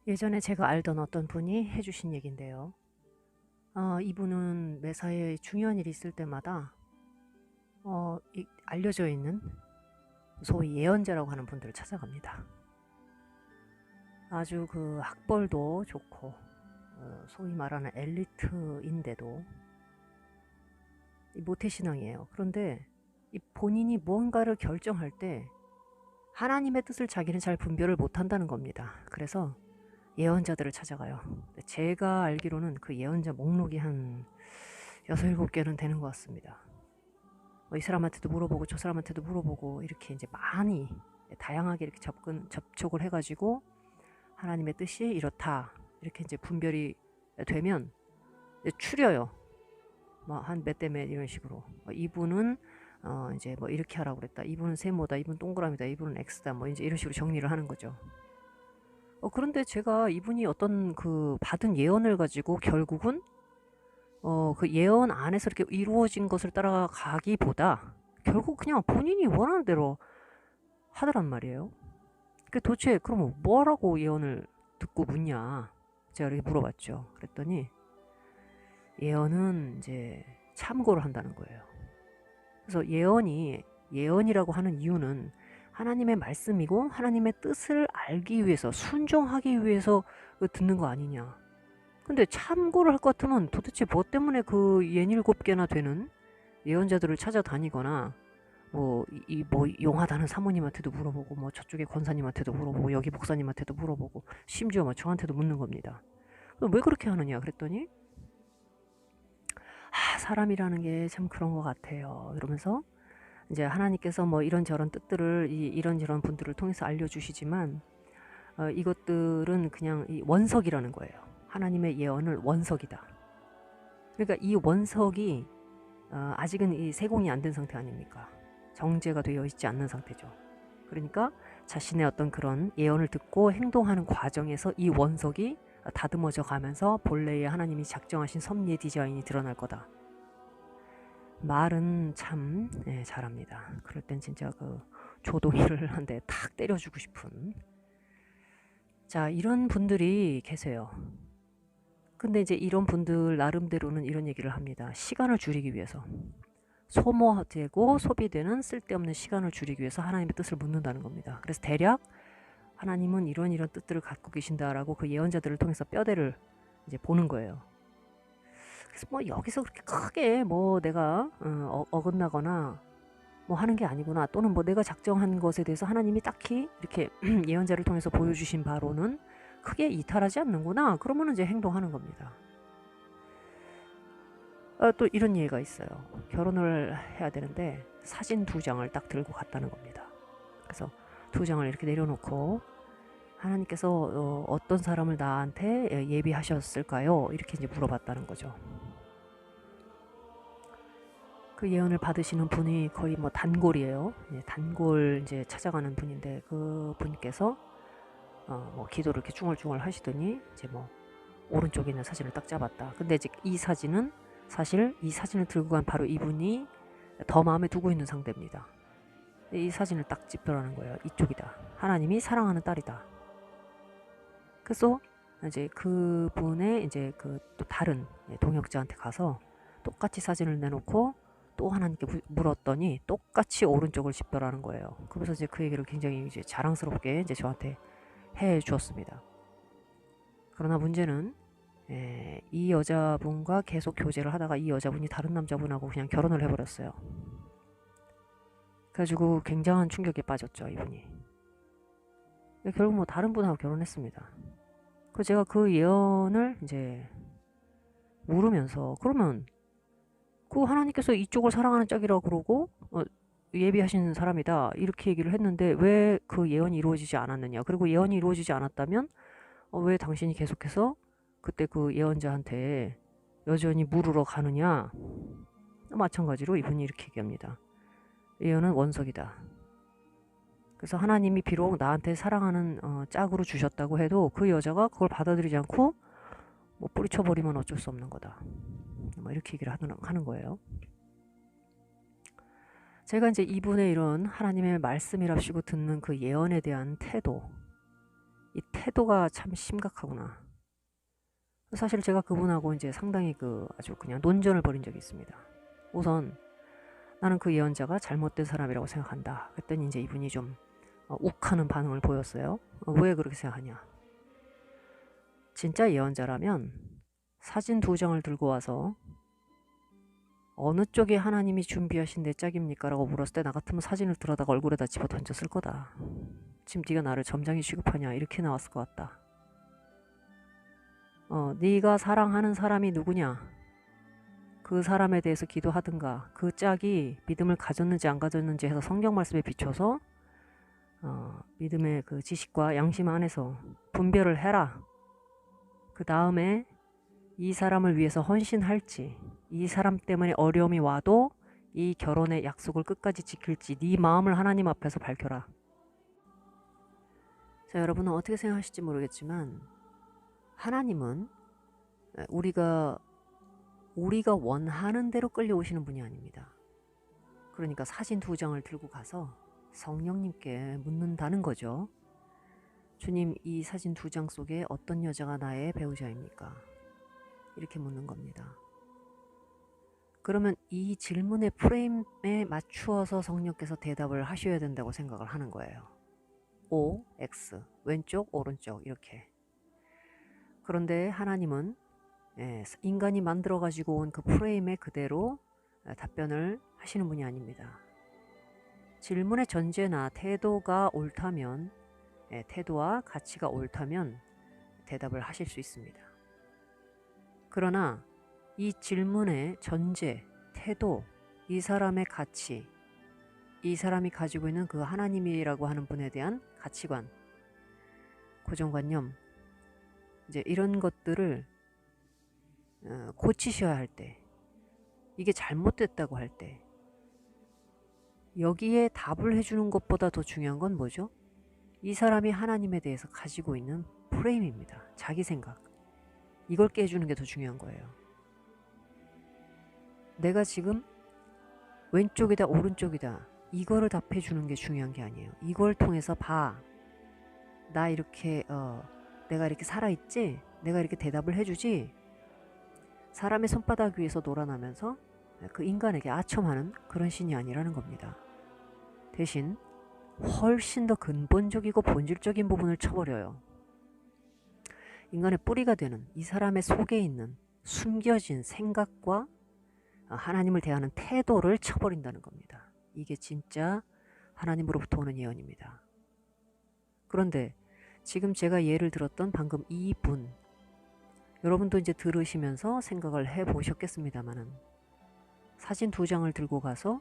예전에 제가 알던 어떤 분이 해주신 얘긴데요. 이분은 매사에 중요한 일이 있을 때마다 알려져 있는 소위 예언자라고 하는 분들을 찾아갑니다. 아주 그 학벌도 좋고 소위 말하는 엘리트인데도 모태신앙이에요. 그런데 이 본인이 무언가를 결정할 때 하나님의 뜻을 자기는 잘 분별을 못한다는 겁니다. 그래서 예언자들을 찾아가요. 제가 알기로는 그 예언자 목록이 한 6, 7개는 되는 것 같습니다. 이 사람한테도 물어보고 저 사람한테도 물어보고 이렇게 이제 많이 다양하게 이렇게 접촉을 해가지고 하나님의 뜻이 이렇다 이렇게 이제 분별이 되면 추려요. 뭐 한 몇 대 몇 이런 식으로 이분은 이제 뭐 이렇게 하라고 그랬다. 이분은 세모다. 이분은 동그라미다. 이분은 X다. 뭐 이제 이런 식으로 정리를 하는 거죠. 그런데 제가 이분이 어떤 그 받은 예언을 가지고 결국은 그 예언 안에서 이렇게 이루어진 것을 따라가기보다 결국 그냥 본인이 원하는 대로 하더란 말이에요. 그 도대체 그러면 뭐라고 예언을 듣고 묻냐? 제가 이렇게 물어봤죠. 그랬더니 예언은 이제 참고를 한다는 거예요. 그래서 예언이라고 하는 이유는 하나님의 말씀이고 하나님의 뜻을 알기 위해서 순종하기 위해서 듣는 거 아니냐. 근데 참고를 할 것 같으면 도대체 뭐 때문에 그 67개나 되는 예언자들을 찾아다니거나 뭐 용하다는 사모님한테도 물어보고 뭐 저쪽에 권사님한테도 물어보고 여기 목사님한테도 물어보고 심지어 뭐 저한테도 묻는 겁니다. 왜 그렇게 하느냐 그랬더니 사람이라는 게 참 그런 것 같아요. 이러면서 이제 하나님께서 뭐 이런저런 뜻들을 이런저런 분들을 통해서 알려주시지만 이것들은 그냥 이 원석이라는 거예요. 하나님의 예언을 원석이다. 그러니까 이 원석이 아직은 이 세공이 안 된 상태 아닙니까? 정제가 되어 있지 않는 상태죠. 그러니까 자신의 어떤 그런 예언을 듣고 행동하는 과정에서 이 원석이 다듬어져 가면서 본래의 하나님이 작정하신 섭리의 디자인이 드러날 거다. 말은 참 잘합니다. 그럴 땐 진짜 그 조동이를 한 대 탁 때려주고 싶은. 자, 이런 분들이 계세요. 근데 이제 이런 분들 나름대로는 이런 얘기를 합니다. 시간을 줄이기 위해서. 소모되고 소비되는 쓸데없는 시간을 줄이기 위해서 하나님의 뜻을 묻는다는 겁니다. 그래서 대략 하나님은 이런 뜻들을 갖고 계신다라고 그 예언자들을 통해서 뼈대를 이제 보는 거예요. 그래서 뭐 여기서 그렇게 크게 뭐 내가 어긋나거나 뭐 하는 게 아니구나, 또는 뭐 내가 작정한 것에 대해서 하나님이 딱히 이렇게 예언자를 통해서 보여주신 바로는 크게 이탈하지 않는구나, 그러면 이제 행동하는 겁니다. 또 이런 예가 있어요. 결혼을 해야 되는데 사진 2장을 딱 들고 갔다는 겁니다. 그래서 2장을 이렇게 내려놓고 하나님께서 어떤 사람을 나한테 예비하셨을까요? 이렇게 이제 물어봤다는 거죠. 그 예언을 받으시는 분이 거의 뭐 단골이에요. 단골 이제 찾아가는 분인데 그 분께서 뭐 기도를 이렇게 중얼중얼 하시더니 이제 뭐 오른쪽에 있는 사진을 딱 잡았다. 근데 이제 이 사진은 사실 이 사진을 들고 간 바로 이분이 더 마음에 두고 있는 상대입니다. 이 사진을 딱 집별하는 거예요. 이쪽이다. 하나님이 사랑하는 딸이다. 그래서 이제 그분의 이제 그 또 다른 동역자한테 가서 똑같이 사진을 내놓고 또 하나님께 물었더니 똑같이 오른쪽을 집별하는 거예요. 그래서 이제 그 얘기를 굉장히 이제 자랑스럽게 이제 저한테 해 주었습니다. 그러나 문제는 이 여자분과 계속 교제를 하다가 이 여자분이 다른 남자분하고 그냥 결혼을 해버렸어요. 그래가지고 굉장한 충격에 빠졌죠, 이분이. 결국 뭐 다른 분하고 결혼했습니다. 그래서 제가 그 예언을 이제 물으면서, 그러면 그 하나님께서 이쪽을 사랑하는 짝이라고 그러고 예비하신 사람이다 이렇게 얘기를 했는데 왜 그 예언이 이루어지지 않았느냐, 그리고 예언이 이루어지지 않았다면 왜 당신이 계속해서 그때 그 예언자한테 여전히 물으러 가느냐. 마찬가지로 이분이 이렇게 얘기합니다. 예언은 원석이다. 그래서 하나님이 비록 나한테 사랑하는 짝으로 주셨다고 해도 그 여자가 그걸 받아들이지 않고 뭐 뿌리쳐버리면 어쩔 수 없는 거다. 뭐 이렇게 얘기를 하는 거예요. 제가 이제 이분의 이런 하나님의 말씀이랍시고 듣는 그 예언에 대한 태도, 이 태도가 참 심각하구나. 사실 제가 그분하고 이제 상당히 아주 그냥 논전을 벌인 적이 있습니다. 우선 나는 그 예언자가 잘못된 사람이라고 생각한다. 그랬더니 이제 이분이 좀 욱하는 반응을 보였어요. 왜 그렇게 생각하냐? 진짜 예언자라면 사진 2장을 들고 와서 어느 쪽이 하나님이 준비하신 내 짝입니까? 라고 물었을 때 나 같으면 사진을 들어다가 얼굴에다 집어 던졌을 거다. 지금 네가 나를 점장이 취급하냐? 이렇게 나왔을 것 같다. 네가 사랑하는 사람이 누구냐? 그 사람에 대해서 기도하든가 그 짝이 믿음을 가졌는지 안 가졌는지 해서 성경 말씀에 비춰서 믿음의 그 지식과 양심 안에서 분별을 해라. 그 다음에 이 사람을 위해서 헌신할지, 이 사람 때문에 어려움이 와도 이 결혼의 약속을 끝까지 지킬지 네 마음을 하나님 앞에서 밝혀라. 자, 여러분은 어떻게 생각하실지 모르겠지만 하나님은 우리가 원하는 대로 끌려오시는 분이 아닙니다. 그러니까 사진 2장을 들고 가서 성령님께 묻는다는 거죠. 주님, 이 사진 2장 속에 어떤 여자가 나의 배우자입니까? 이렇게 묻는 겁니다. 그러면 이 질문의 프레임에 맞추어서 성령께서 대답을 하셔야 된다고 생각을 하는 거예요. O, X, 왼쪽, 오른쪽 이렇게. 그런데 하나님은 인간이 만들어가지고 온 그 프레임에 그대로 답변을 하시는 분이 아닙니다. 질문의 전제나 태도가 옳다면, 태도와 가치가 옳다면 대답을 하실 수 있습니다. 그러나 이 질문의 전제, 태도, 이 사람의 가치, 이 사람이 가지고 있는 그 하나님이라고 하는 분에 대한 가치관, 고정관념, 이제 이런 것들을 고치셔야 할 때, 이게 잘못됐다고 할 때, 여기에 답을 해주는 것보다 더 중요한 건 뭐죠? 이 사람이 하나님에 대해서 가지고 있는 프레임입니다. 자기 생각. 이걸 깨주는 게 더 중요한 거예요. 내가 지금 왼쪽이다 오른쪽이다 이거를 답해주는 게 중요한 게 아니에요. 이걸 통해서 봐. 나 이렇게 내가 이렇게 살아있지? 내가 이렇게 대답을 해주지? 사람의 손바닥 위에서 놀아나면서 그 인간에게 아첨하는 그런 신이 아니라는 겁니다. 대신 훨씬 더 근본적이고 본질적인 부분을 쳐버려요. 인간의 뿌리가 되는 이 사람의 속에 있는 숨겨진 생각과 하나님을 대하는 태도를 쳐버린다는 겁니다. 이게 진짜 하나님으로부터 오는 예언입니다. 그런데 지금 제가 예를 들었던 방금 이분, 여러분도 이제 들으시면서 생각을 해보셨겠습니다만은 사진 2장을 들고 가서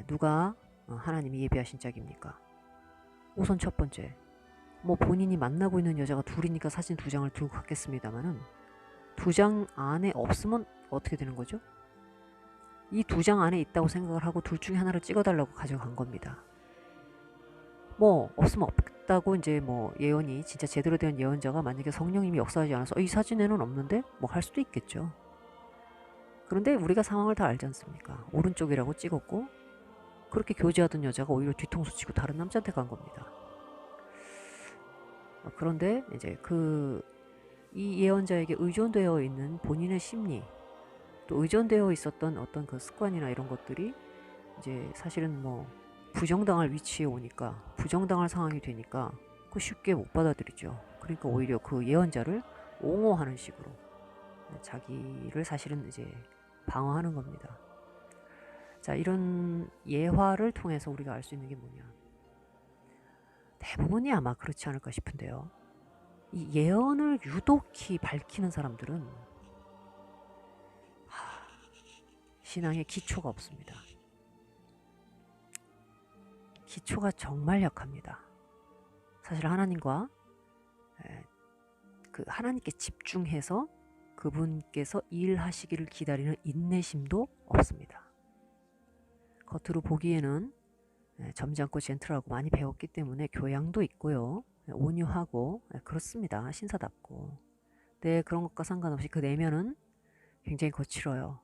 누가 하나님이 예비하신 짝입니까? 우선 첫 번째, 뭐 본인이 만나고 있는 여자가 둘이니까 사진 2장을 들고 갔겠습니다만은 2장 안에 없으면 어떻게 되는 거죠? 이 2장 안에 있다고 생각을 하고 둘 중에 하나를 찍어달라고 가져간 겁니다. 뭐 없으면 없다고 이제 뭐 예언이 진짜 제대로 된 예언자가 만약에 성령님이 역사하지 않아서 이 사진에는 없는데 뭐 할 수도 있겠죠. 그런데 우리가 상황을 다 알지 않습니까? 오른쪽이라고 찍었고 그렇게 교제하던 여자가 오히려 뒤통수 치고 다른 남자한테 간 겁니다. 그런데 이제 이 예언자에게 의존되어 있는 본인의 심리, 또 의존되어 있었던 어떤 그 습관이나 이런 것들이 이제 사실은 뭐 부정당할 위치에 오니까, 부정당할 상황이 되니까 그 쉽게 못 받아들이죠. 그러니까 오히려 그 예언자를 옹호하는 식으로 자기를 사실은 이제 방어하는 겁니다. 자, 이런 예화를 통해서 우리가 알 수 있는 게 뭐냐, 대부분이 아마 그렇지 않을까 싶은데요. 이 예언을 유독히 밝히는 사람들은 신앙에 기초가 없습니다. 기초가 정말 약합니다. 사실 하나님과 하나님께 집중해서 그분께서 일하시기를 기다리는 인내심도 없습니다. 겉으로 보기에는 점잖고 젠틀하고 많이 배웠기 때문에 교양도 있고요. 온유하고 그렇습니다. 신사답고. 네, 그런 것과 상관없이 그 내면은 굉장히 거칠어요.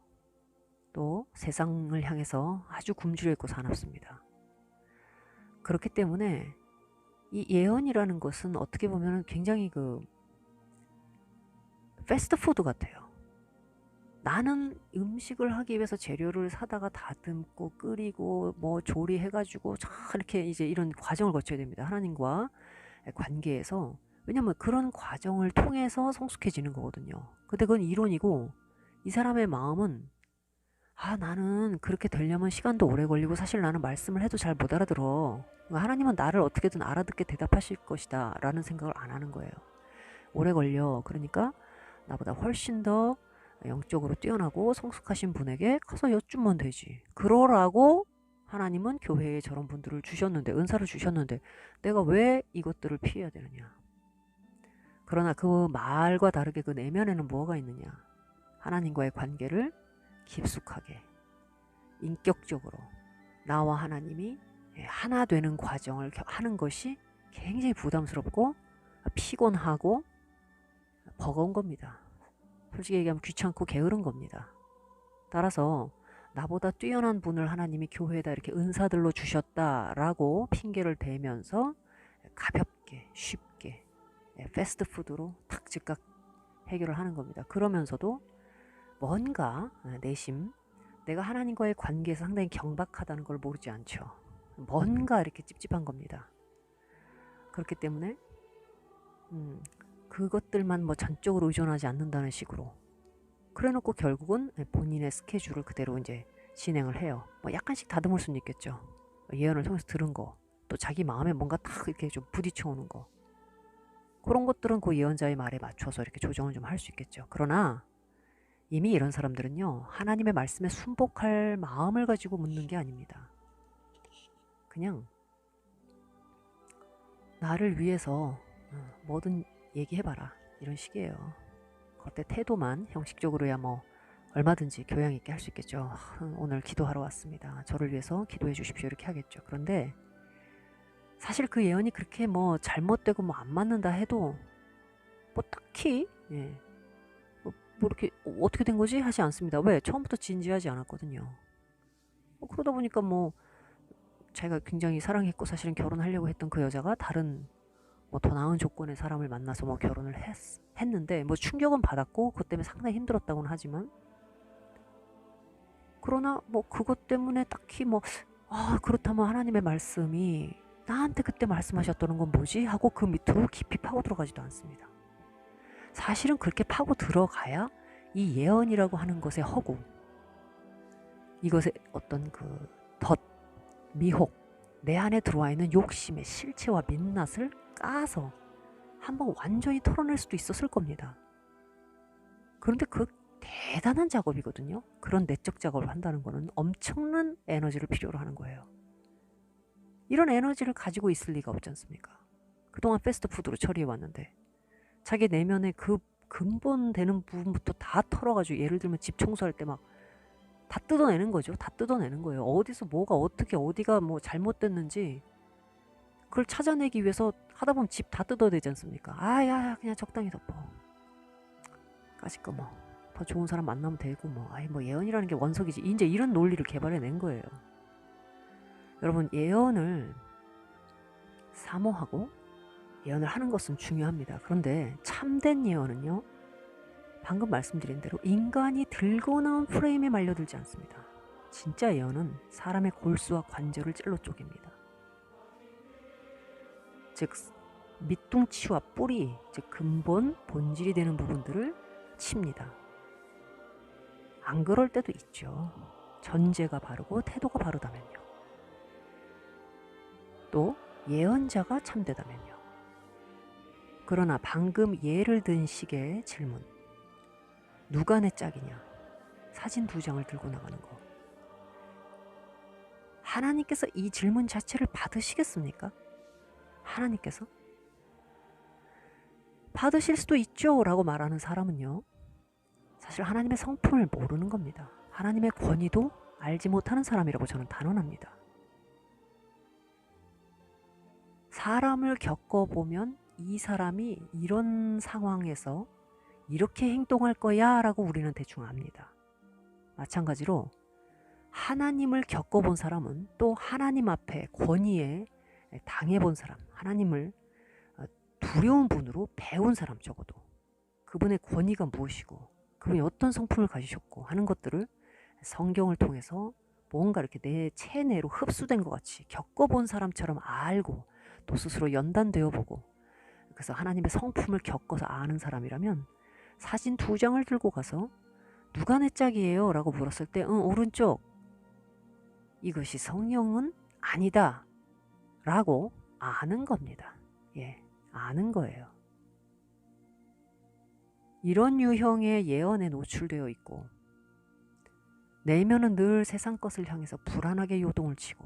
또 세상을 향해서 아주 굶주려 있고 사납습니다. 그렇기 때문에 이 예언이라는 것은 어떻게 보면 굉장히 그 패스트푸드 같아요. 나는 음식을 하기 위해서 재료를 사다가 다듬고 끓이고 뭐 조리해가지고 이렇게 이제 이런 과정을 거쳐야 됩니다. 하나님과 관계에서. 왜냐면 그런 과정을 통해서 성숙해지는 거거든요. 근데 그건 이론이고, 이 사람의 마음은 나는 그렇게 되려면 시간도 오래 걸리고 사실 나는 말씀을 해도 잘 못 알아들어. 하나님은 나를 어떻게든 알아듣게 대답하실 것이다 라는 생각을 안 하는 거예요. 오래 걸려. 그러니까 나보다 훨씬 더 영적으로 뛰어나고 성숙하신 분에게 가서 여쭈면 되지. 그러라고 하나님은 교회에 저런 분들을 주셨는데, 은사를 주셨는데 내가 왜 이것들을 피해야 되느냐. 그러나 그 말과 다르게 그 내면에는 뭐가 있느냐. 하나님과의 관계를 깊숙하게 인격적으로 나와 하나님이 하나 되는 과정을 하는 것이 굉장히 부담스럽고 피곤하고 버거운 겁니다. 솔직히 얘기하면 귀찮고 게으른 겁니다. 따라서 나보다 뛰어난 분을 하나님이 교회에다 이렇게 은사들로 주셨다라고 핑계를 대면서 가볍게 쉽게 패스트푸드로 탁 즉각 해결을 하는 겁니다. 그러면서도 뭔가 내심 내가 하나님과의 관계에서 상당히 경박하다는 걸 모르지 않죠. 뭔가 이렇게 찝찝한 겁니다. 그렇기 때문에 그것들만 뭐 전적으로 의존하지 않는다는 식으로 그래놓고 결국은 본인의 스케줄을 그대로 이제 진행을 해요. 뭐 약간씩 다듬을 수는 있겠죠. 예언을 통해서 들은 거, 또 자기 마음에 뭔가 탁 이렇게 좀 부딪혀 오는 거, 그런 것들은 그 예언자의 말에 맞춰서 이렇게 조정을 좀 할 수 있겠죠. 그러나 이미 이런 사람들은요, 하나님의 말씀에 순복할 마음을 가지고 묻는 게 아닙니다. 그냥 나를 위해서 뭐든 얘기해봐라, 이런 식이에요. 겉에 태도만 형식적으로야 뭐 얼마든지 교양 있게 할 수 있겠죠. 오늘 기도하러 왔습니다. 저를 위해서 기도해 주십시오. 이렇게 하겠죠. 그런데 사실 그 예언이 그렇게 뭐 잘못되고 뭐 안 맞는다 해도 뭐 딱히 뭐 이렇게 어떻게 된 거지 하지 않습니다. 왜? 처음부터 진지하지 않았거든요. 그러다 보니까 뭐 자기가 굉장히 사랑했고 사실은 결혼하려고 했던 그 여자가 다른 뭐 더 나은 조건의 사람을 만나서 뭐 결혼을 했는데 뭐 충격은 받았고 그것 때문에 상당히 힘들었다고는 하지만, 그러나 뭐 그것 때문에 딱히 뭐 그렇다면 하나님의 말씀이 나한테 그때 말씀하셨다는 건 뭐지? 하고 그 밑으로 깊이 파고 들어가지도 않습니다. 사실은 그렇게 파고 들어가야 이 예언이라고 하는 것의 허구, 이것의 어떤 그 덫, 미혹, 내 안에 들어와 있는 욕심의 실체와 민낯을 까서 한번 완전히 털어낼 수도 있었을 겁니다. 그런데 그 대단한 작업이거든요. 그런 내적 작업을 한다는 거는 엄청난 에너지를 필요로 하는 거예요. 이런 에너지를 가지고 있을 리가 없지 않습니까? 그동안 패스트푸드로 처리해왔는데 자기 내면의 그 근본 되는 부분부터 다 털어가지고, 예를 들면 집 청소할 때 막 다 뜯어내는 거죠. 다 뜯어내는 거예요. 어디서 뭐가 어떻게 어디가 뭐 잘못됐는지 그걸 찾아내기 위해서 하다 보면 집 다 뜯어야 되지 않습니까? 야 그냥 적당히 덮어. 까짓 거 뭐 더 좋은 사람 만나면 되고 뭐 예언이라는 게 원석이지. 이제 이런 논리를 개발해낸 거예요. 여러분, 예언을 사모하고 예언을 하는 것은 중요합니다. 그런데 참된 예언은요, 방금 말씀드린 대로 인간이 들고 나온 프레임에 말려들지 않습니다. 진짜 예언은 사람의 골수와 관절을 찔러 쪼갭니다. 즉 밑둥치와 뿌리, 즉 근본, 본질이 되는 부분들을 칩니다. 안 그럴 때도 있죠. 전제가 바르고 태도가 바르다면요. 또 예언자가 참되다면요. 그러나 방금 예를 든 식의 질문, 누가 내 짝이냐, 사진 2장을 들고 나가는 거, 하나님께서 이 질문 자체를 받으시겠습니까? 하나님께서? 받으실 수도 있죠 라고 말하는 사람은요, 사실 하나님의 성품을 모르는 겁니다. 하나님의 권위도 알지 못하는 사람이라고 저는 단언합니다. 사람을 겪어보면 이 사람이 이런 상황에서 이렇게 행동할 거야 라고 우리는 대충 압니다. 마찬가지로 하나님을 겪어본 사람은 또 하나님 앞에 권위에 당해본 사람, 하나님을 두려운 분으로 배운 사람, 적어도 그분의 권위가 무엇이고 그분이 어떤 성품을 가지셨고 하는 것들을 성경을 통해서 뭔가 이렇게 내 체내로 흡수된 것 같이 겪어본 사람처럼 알고 또 스스로 연단되어 보고, 그래서 하나님의 성품을 겪어서 아는 사람이라면 사진 2장을 들고 가서 누가 내 짝이에요? 라고 물었을 때 오른쪽, 이것이 성령은 아니다 라고 아는 겁니다. 예, 아는 거예요. 이런 유형의 예언에 노출되어 있고 내면은 늘 세상 것을 향해서 불안하게 요동을 치고,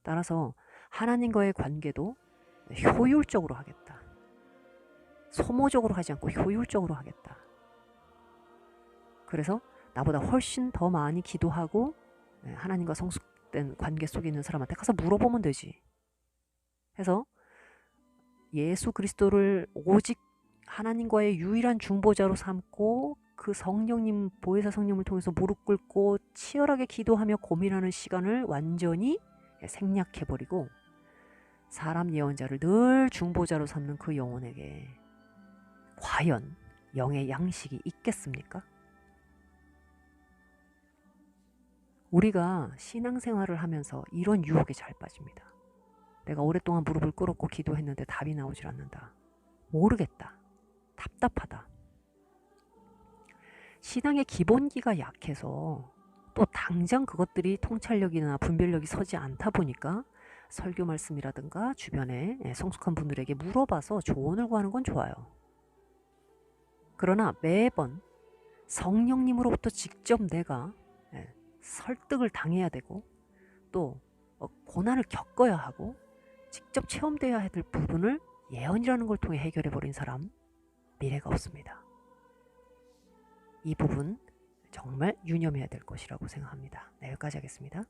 따라서 하나님과의 관계도 효율적으로 하겠다. 소모적으로 하지 않고 효율적으로 하겠다. 그래서 나보다 훨씬 더 많이 기도하고 하나님과 성숙된 관계 속에 있는 사람한테 가서 물어보면 되지. 해서 예수 그리스도를 오직 하나님과의 유일한 중보자로 삼고 그 성령님, 보혜사 성령을 통해서 무릎 꿇고 치열하게 기도하며 고민하는 시간을 완전히 생략해버리고 사람 예언자를 늘 중보자로 삼는 그 영혼에게 과연 영의 양식이 있겠습니까? 우리가 신앙생활을 하면서 이런 유혹에 잘 빠집니다. 내가 오랫동안 무릎을 꿇었고 기도했는데 답이 나오질 않는다. 모르겠다. 답답하다. 신앙의 기본기가 약해서 또 당장 그것들이 통찰력이나 분별력이 서지 않다 보니까 설교 말씀이라든가 주변에 성숙한 분들에게 물어봐서 조언을 구하는 건 좋아요. 그러나 매번 성령님으로부터 직접 내가 설득을 당해야 되고 또 고난을 겪어야 하고 직접 체험되어야 될 부분을 예언이라는 걸 통해 해결해버린 사람, 미래가 없습니다. 이 부분 정말 유념해야 될 것이라고 생각합니다. 네, 여기까지 하겠습니다.